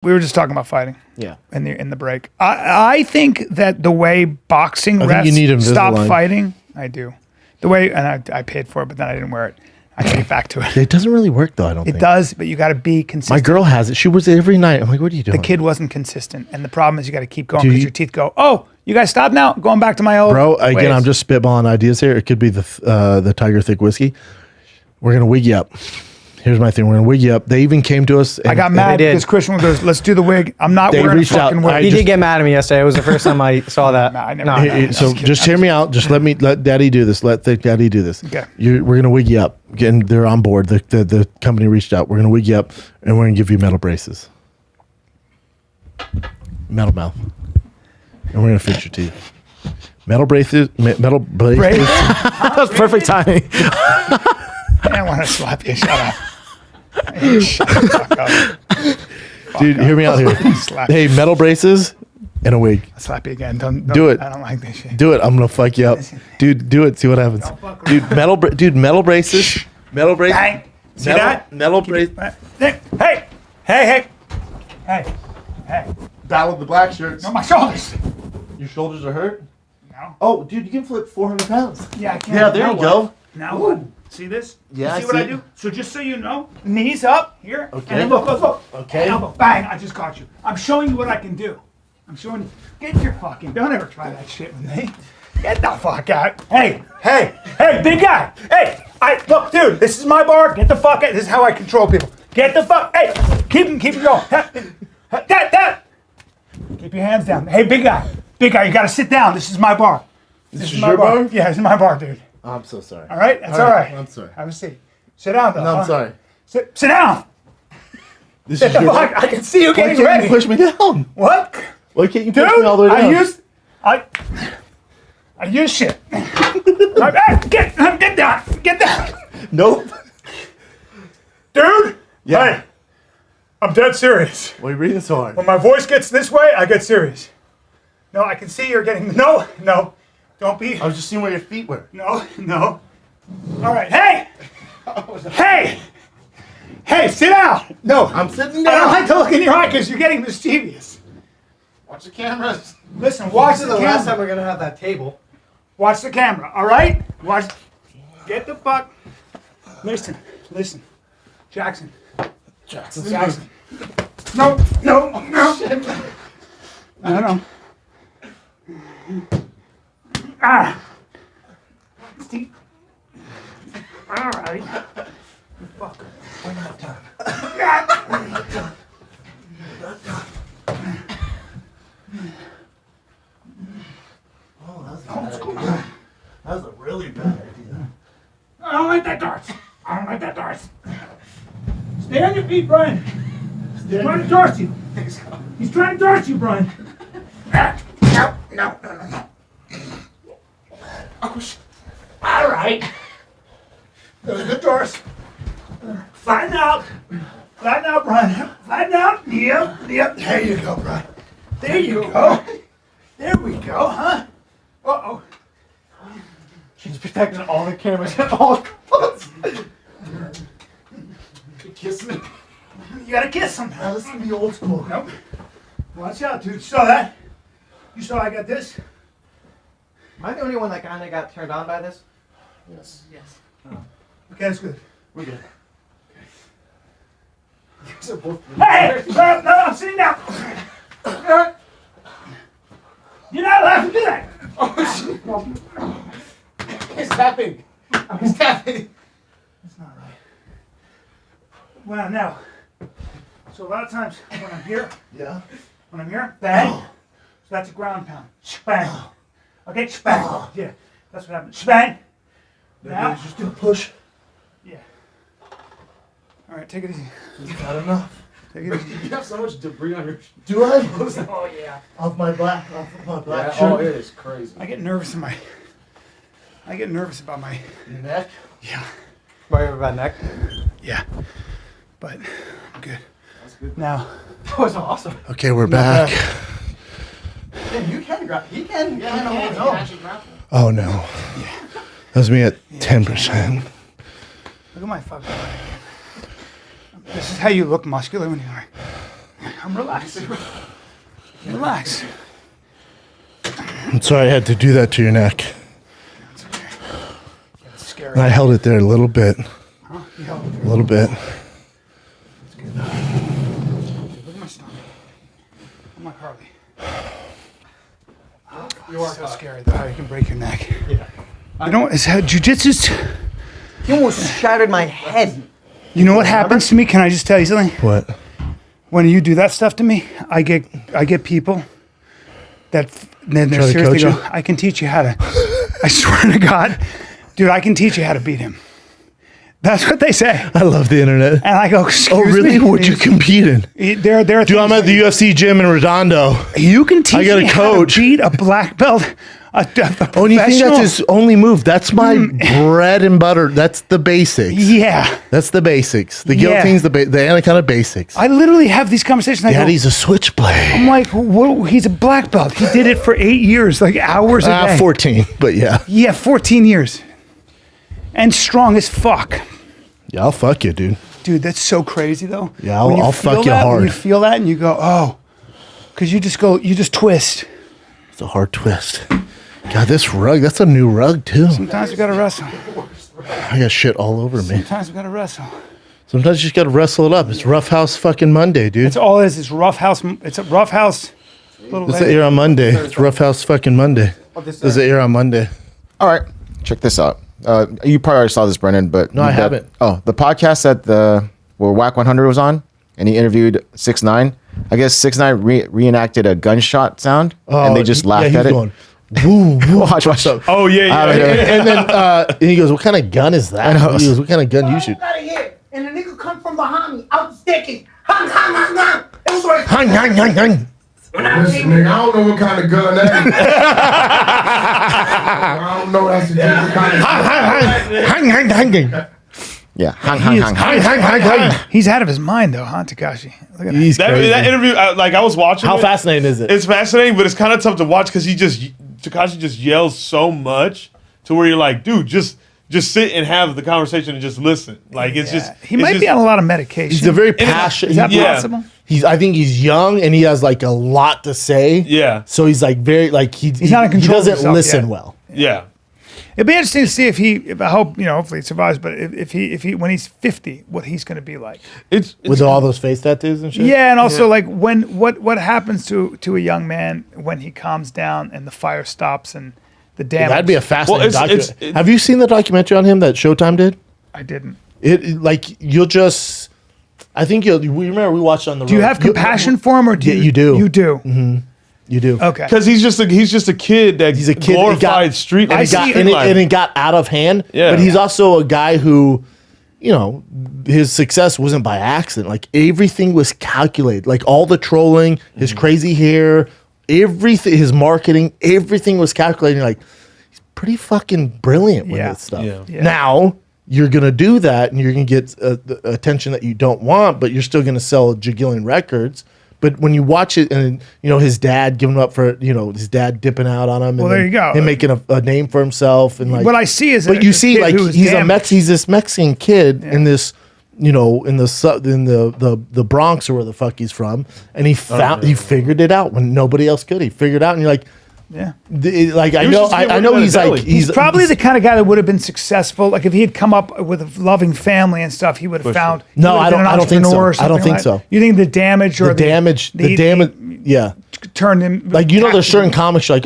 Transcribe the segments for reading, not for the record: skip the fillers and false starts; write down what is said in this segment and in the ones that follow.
We were just talking about fighting. Yeah. In the break. I think that the way boxing I think you need refs stop Invisalign. fighting, I do. The way, and I paid for it, but then I didn't wear it. I take it back to it. It doesn't really work though. I don't It think. does, but you got to be consistent. My girl has it. She wears it every night. I'm like, what are you doing? The kid wasn't consistent, and the problem is you got to keep going Do because you- your teeth go. Oh, you guys stop now. Going back to my old Bro, again, ways. I'm just spitballing ideas here. It could be the Tiger Thick whiskey. We're gonna wig you up. Here's my thing. We're gonna wig you up. They even came to us. And, I got mad did. because Christian goes, "Let's do the wig." I'm not They wearing a reached out. fucking I wig. He just- did get mad at me yesterday. It was the first time I saw that. Nah, I never- No, Hey, no. hey, So just hear me out. Just let Daddy do this. Let Thick Daddy do this. Okay. We're gonna wig you up. Again, they're on board. The company reached out. We're gonna wig you up, and we're gonna give you metal braces, metal mouth, and we're gonna fix your teeth. Metal braces. Metal braces. Braces? That was perfect timing. I want to slap you. Shut up. Hey, shut the fuck up. Dude, hear me out here. Slap Hey, metal braces and a wig. I'll slap you again. Don't Do it. I don't like this shit. Do it. I'm gonna fuck you up, dude. Do it. See what happens, fuck dude. Metal braces. Metal braces. Bang. See metal, that? Metal braces. Hey. Battle of the black shirts. No, my shoulders. Your shoulders are hurt. No. Oh, dude, you can flip 400 pounds. Yeah, I can. Yeah, there Now you what? go. Now what? See this? Yeah, You see I what see I it. do? So just so you know, knees up here. Okay. And then look. Okay. Elbow, bang! I just caught you. I'm showing you what I can do. I'm showing you. Get your fucking. Don't ever try that shit with me. Get the fuck out. Hey, big guy. Hey, look, dude. This is my bar. Get the fuck out. This is how I control people. Get the fuck. Hey, keep him going. That. Keep your hands down. Hey, big guy. You gotta sit down. This is my bar. This is is your bar? Yeah, this is my bar, dude. I'm so sorry. All right? That's all right. I'm sorry. Have a seat. Sit down, though. No, I'm huh? sorry. Sit down. This Get is the your fuck. I can see you Why getting can't ready. you push me down? What? Why can't you push Dude, me all the way down? I use shit. All right, get down. Get down. Nope. Dude. Yeah. Hey, I'm dead serious. Why are you breathing so hard? When my voice gets this way, I get serious. No, I can see you're getting, no. Don't be, I was just seeing where your feet were. no. All right, hey, sit down. No, I'm sitting I don't down. like to look in your eye because you're getting mischievous. Watch the cameras. Listen, watch This is the the last camera. time we're gonna have that table. Watch the camera, all right? Watch. Get the fuck. Listen. Jackson. No. No. See? All right. You fucker. We don't have time. That was a really bad idea. I don't like that darts. Stay on your feet, Brian. He's trying to dart you. He's trying to dart you, Brian. No. All right. Those are good darts. Flatten out, Brian. Flatten out. Yep. There you go, Brian. There you go. There we go, huh? Uh-oh. She's protecting all the cameras at all costs. Kiss me. You gotta kiss him. Now this is the old school. Nope. Watch out, dude. You saw that? You saw I got this? Am I the only one that kind of got turned on by this? Yes. Okay, that's good. We're good. Hey! No, I'm sitting down. You're not allowed to do that. He's tapping. He's tapping. That's not right. Well, now. So a lot of times when I'm here, Yeah. bang. So that's a ground pound. Bang. Okay, bang. Yeah, that's what happens. Bang. Now. Just gonna push. Yeah. All right, take it easy. It's not enough. Take it easy. You have so much debris on your. Do I? Oh yeah. Off my black Yeah, shirt. oh, it is crazy. I get nervous about my. Your neck. Yeah. Why you about neck? Yeah. But I'm good. That's good. Now. That was awesome. Okay, we're back. Yeah, you can grab. He can. Yeah, I know. Oh no. Yeah. That was me at 10%. Look at my fucking leg. This is how you look muscular when you're like. I'm relaxed. Relax. I'm sorry I had to do that to your neck. It's okay. It's scary. And I held it there a little bit. Huh? You held it there. A little bit. That's good. Look at my stomach. I'm like Harley. You are so scary though. How you can break your neck. Yeah. You know, it's how jiu-jitsu's. He almost shattered my head. You know what happens to me? Can I just tell you something? What? When you do that stuff to me, I get people that then they're Try to seriously coach go, you? I can teach you how to. I swear to God, dude, I can teach you how to beat him. That's what they say. I love the internet. And I go, excuse Oh, really? me? Would you compete in? There are Dude, I'm at the UFC gym in Redondo. You can teach I got a me coach. how to beat a black belt. A Oh, and you think professional- that's his only move? That's my bread and butter. That's the basics. Yeah. That's the basics. The Yeah. guillotine's the anaconda basics. I literally have these conversations. I go, Daddy's a switchblade. I'm like, whoa, he's a black belt. He did it for 8 years, like hours a day. 14, but yeah. Yeah, 14 years. And strong as fuck. Yeah, I'll fuck you, dude. Dude, that's so crazy though. Yeah, When I'll feel fuck you that, hard. When you feel that and you go, oh. Because you just twist. It's a hard twist. God, this rug, that's a new rug, too. Sometimes we got to wrestle. I got shit all over me. Sometimes we got to wrestle. Sometimes you just got to wrestle it up. It's Rough House fucking Monday, dude. That's all it is. It's rough house. It's a rough house. Little It's lady. the air on Monday. It's Rough House fucking Monday. This is the air on Monday. All right, check this out. You probably already saw this, Brennan, but No, I haven't. Oh, the podcast that where Whack 100 was on, and he interviewed 6ix9ine. I guess 6ix9ine reenacted a gunshot sound, and they just laughed at it. Going, woo, woo. Watch. Oh, yeah. And then and he goes, "What kind of gun is that?" know. He goes, "What kind of gun you shoot?" Out of here, and the nigga come from behind me, out sticking. Hung, hung, hung, hung. It was like, Hang, hang, hang, hang. Listen, nigga, I don't know what kind of gun that is. I don't know. That's a different kind of gun. Hang, hang, hang, hang. Yeah, hang. Hang, hang, hang, hang. He's out of his mind though, huh, Takashi? Look at that. He's crazy. That interview, I was watching How it. fascinating is it? It's fascinating, but it's kind of tough to watch because Takashi just yells so much to where you're like, dude, just sit and have the conversation and just listen. Like it's just He might be on a lot of medication. He's a very passionate. Is that Yeah. possible? I think he's young and he has like a lot to say. Yeah. So he's like very like he's not in control of He doesn't himself listen yet. well. yeah. It'd be interesting to see if I hope hopefully he survives. But if he when he's 50, what he's going to be like. It's With all those face tattoos and shit. Yeah, and also like what happens to a young man when he calms down and the fire stops and the damage. That'd be a fascinating Well, it's- documentary. Have you seen the documentary on him that Showtime did? I didn't. You'll just. I think you'll. We remember we watched on the. Do you have compassion for him, or do Yeah, you do. You do. You do. Okay. because he's just a kid that He's a kid. glorified street and life. it got, and it got out of hand. Yeah. But he's also a guy who, his success wasn't by accident. Like everything was calculated. Like all the trolling, his crazy hair, everything, his marketing, everything was calculated. Like he's pretty fucking brilliant with Yeah. this stuff. Yeah. Yeah. Now you're gonna do that, and you're gonna get the attention that you don't want, but you're still gonna sell jagillion records. But when you watch it, and his dad giving up for his dad dipping out on him. Well, and there then you go. Him making a name for himself, and like What I see is, but you see, kid like who was he's damaged. he's this Mexican kid in this, in the Bronx or where the fuck he's from, and he figured it out when nobody else could. He figured it out, and you're like, Yeah. I was know, just getting I know rid of he's that like, belly. He's probably the kind of guy that would have been successful. Like if he had come up with a loving family and stuff, he would have found. he No, would have I been don't- an I don't think so. entrepreneur or I don't something think like so. that. You think the damage or the damage, yeah. turned him. Like there's certain comics like,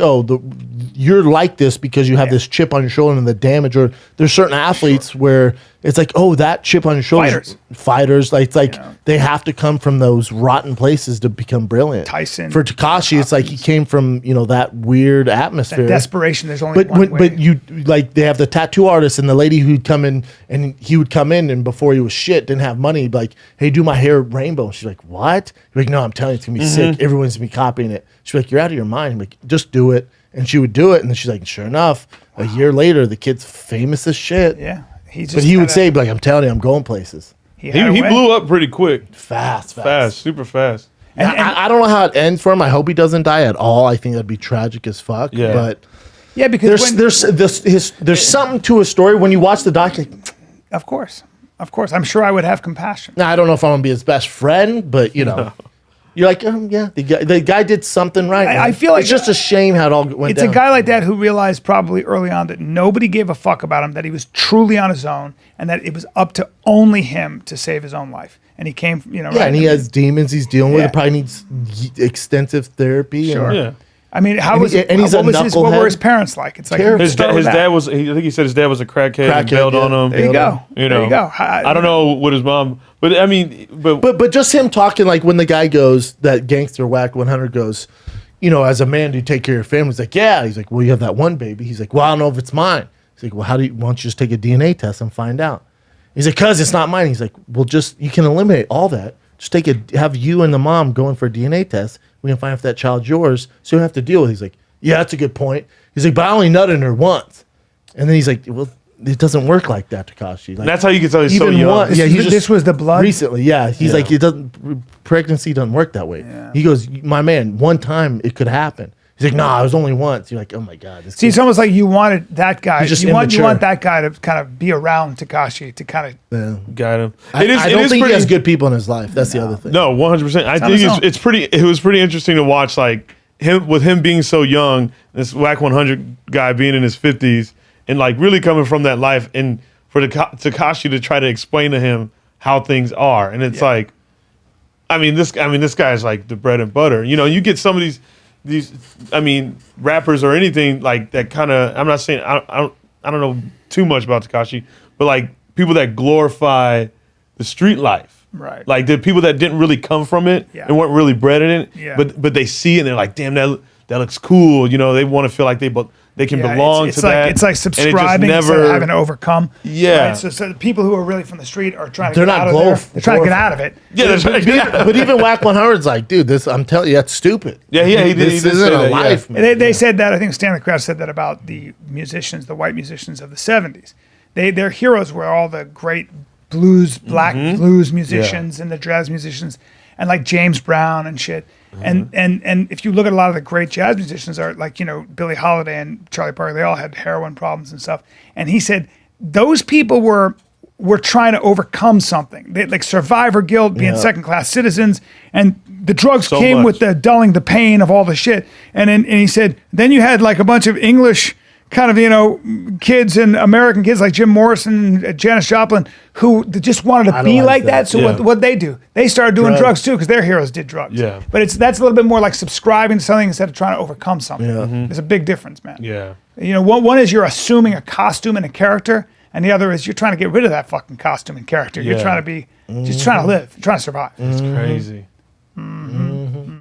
you're like this because you have this chip on your shoulder and the damage, or there's certain athletes where it's like, that chip on your shoulder. Fighters, like it's like they have to come from those rotten places to become brilliant. Tyson. For Takashi, it's like he came from that weird atmosphere. Desperation. There's only one way. But you like they have the tattoo artist and the lady who'd come in, and he would come in, and before he was shit, didn't have money, he'd be like, hey, do my hair rainbow. She's like, what? He's like, no, I'm telling you, it's gonna be sick. Everyone's gonna be copying it. She's like, you're out of your mind. I'm like, just do it. And she would do it, and then she's like, sure enough, a year later, the kid's famous as shit. yeah, But he would say, like, I'm telling you, I'm going places. He blew up pretty quick, Fast. super fast. I don't know how it ends for him. I hope he doesn't die at all. I think that'd be tragic as fuck. Yeah. But Yeah, because there's something to a story when you watch the doc. Like, of course, I'm sure I would have compassion. now, I don't know if I'm gonna be his best friend, but You're like, yeah, the guy did something right. I feel like it's just a shame how it all went It's down. a guy like that who realized probably early on that nobody gave a fuck about him, that he was truly on his own, and that it was up to only him to save his own life. And he came, Yeah, right? and he has demons he's dealing with. Yeah. It probably needs extensive therapy. Sure. Yeah. I mean, how And was he- and he's a what were knucklehead. his parents like? It's like Terrible. His start dad, with his that. dad was. I think he said his dad was a crackhead and bailed on him. There you go. You know. There you go. I don't know what his mom, but I mean, But just him talking, like when the guy goes, that gangster Whack 100 goes, as a man, do you take care of your family? He's like, yeah. He's like, well, you have that one baby. He's like, well, I don't know if it's mine. He's like, well, why don't you just take a DNA test and find out? He's like, cause it's not mine. He's like, well, you can eliminate all that. Just have you and the mom going for a DNA test. We can find if that child's yours, so you don't have to deal with it. He's like, yeah, that's a good point. He's like, but I only nutted her once. And then he's like, well, it doesn't work like that, Takashi. Like, that's how you can tell he's so even young. one- yeah, This was the blood. recently, yeah. He's like, it doesn't. Pregnancy doesn't work that way. Yeah. He goes, my man, one time it could happen. He's like, nah, it was only once. You're like, oh my god. See, it's almost like you wanted that guy. He's just you want immature. that guy to kind of be around Takashi to kind of. Got him. I don't think pretty, he has good people in his life. That's the other thing. No, 100%. I think his own. it's pretty. It was pretty interesting to watch, like him being so young, this Whack 100 guy being in his 50s, and like really coming from that life, and for Takashi to try to explain to him how things are, and it's like, this guy is like the bread and butter. You get some of these, rappers or anything like that kind of. I'm not saying I don't know too much about Takashi, but like people that glorify the street life. Right. Like the people that didn't really come from it Yeah. and weren't really bred in it, Yeah. but they see it and they're like, damn, that looks cool. They want to feel like they can belong it's to that. It's like And it just subscribing instead of having to overcome. Yeah. Right? So the people who are really from the street are trying to They're get not out of there. glorif- They're trying to get out of it. Yeah, that's right. But even Whack 100's like, dude, I'm telling you, that's stupid. Yeah, he did. This He did isn't say a that, yeah. life, man. They said that, I think Stanley Kraft said that about the musicians, the white musicians of the 70s. Their heroes were all the great black blues musicians and the jazz musicians, and like James Brown and shit. And if you look at a lot of the great jazz musicians, are like, Billie Holiday and Charlie Parker, they all had heroin problems and stuff. And he said those people were trying to overcome something. They, like survivor guilt, being second class citizens, and the drugs So came much. with the dulling the pain of all the shit. And he said then you had like a bunch of English kind of kids and American kids like Jim Morrison and Janis Joplin who just wanted to be Idolize like that. that. So Yeah. what they do? They started doing Drugs. drugs too because their heroes did drugs. Yeah. But that's a little bit more like subscribing to something instead of trying to overcome something. Yeah. There's a big difference, man. Yeah. One is you're assuming a costume and a character, and the other is you're trying to get rid of that fucking costume and character. You're Yeah. trying to be just trying to live, trying to survive. It's crazy.